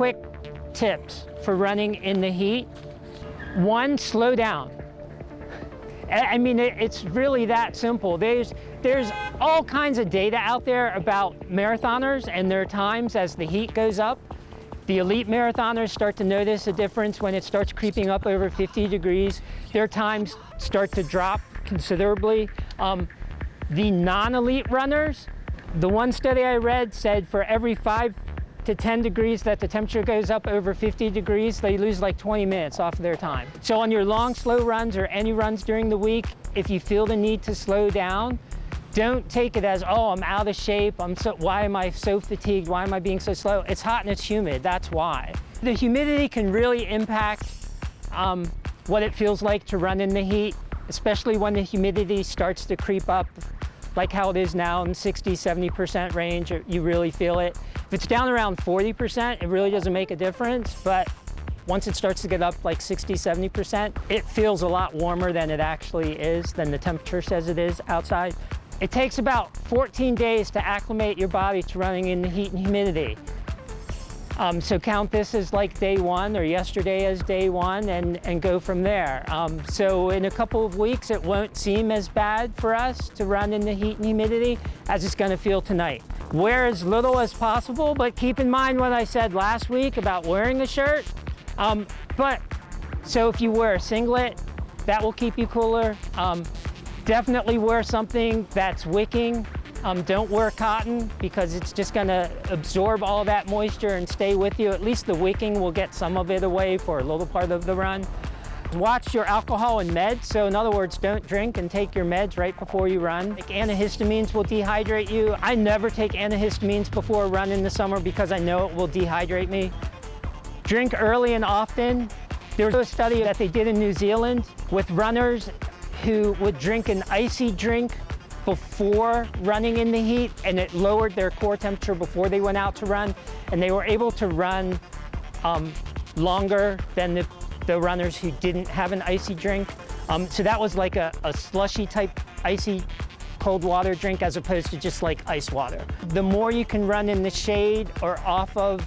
quick tips for running in the heat. One, slow down. I mean, it's really that simple. There's all kinds of data out there about marathoners and their times as the heat goes up. The elite marathoners start to notice a difference when it starts creeping up over 50 degrees. Their times start to drop considerably. The non-elite runners, the one study I read said for every 5 to 10 degrees that the temperature goes up over 50 degrees, they lose like 20 minutes off of their time. So on your long, slow runs or any runs during the week, if you feel the need to slow down, don't take it as, oh, I'm out of shape, why am I so fatigued, why am I being so slow? It's hot and it's humid, that's why. The humidity can really impact what it feels like to run in the heat, especially when the humidity starts to creep up, like how it is now in 60–70% range, you really feel it. If it's down around 40%, it really doesn't make a difference, but once it starts to get up like 60–70%, it feels a lot warmer than it actually is, than the temperature says it is outside. It takes about 14 days to acclimate your body to running in the heat and humidity. So count this as like day one or yesterday as day one and go from there. So in a couple of weeks, it won't seem as bad for us to run in the heat and humidity as it's gonna feel tonight. Wear as little as possible, but keep in mind what I said last week about wearing a shirt. So if you wear a singlet, that will keep you cooler. Definitely wear something that's wicking. Don't wear cotton because it's just gonna absorb all that moisture and stay with you. At least the wicking will get some of it away for a little part of the run. Watch your alcohol and meds. So in other words, don't drink and take your meds right before you run. Like antihistamines will dehydrate you. I never take antihistamines before a run in the summer because I know it will dehydrate me. Drink early and often. There was a study that they did in New Zealand with runners who would drink an icy drink before running in the heat, and it lowered their core temperature before they went out to run, and they were able to run longer than the runners who didn't have an icy drink. So that was like a slushy type icy cold water drink as opposed to just like ice water. The more you can run in the shade or off of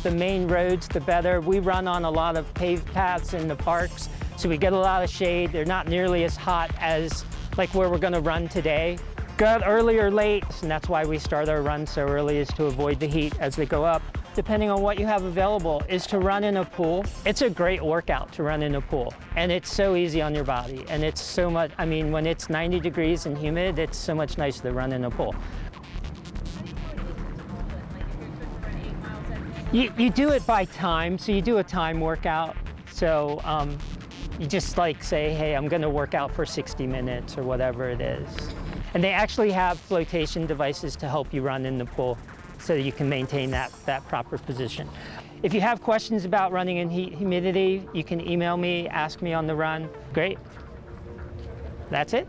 the main roads, the better. We run on a lot of paved paths in the parks, so we get a lot of shade. They're not nearly as hot as like where we're gonna run today. Go out early or late, and that's why we start our run so early, is to avoid the heat as they go up. Depending on what you have available, is to run in a pool. It's a great workout to run in a pool, and it's so easy on your body, and it's so much, I mean, when it's 90 degrees and humid, it's so much nicer to run in a pool. You do it by time, so you do a time workout. So you just like say, hey, I'm gonna work out for 60 minutes or whatever it is. And they actually have flotation devices to help you run in the pool so you can maintain that proper position. If you have questions about running in heat, humidity, you can email me, ask me on the run. Great. That's it.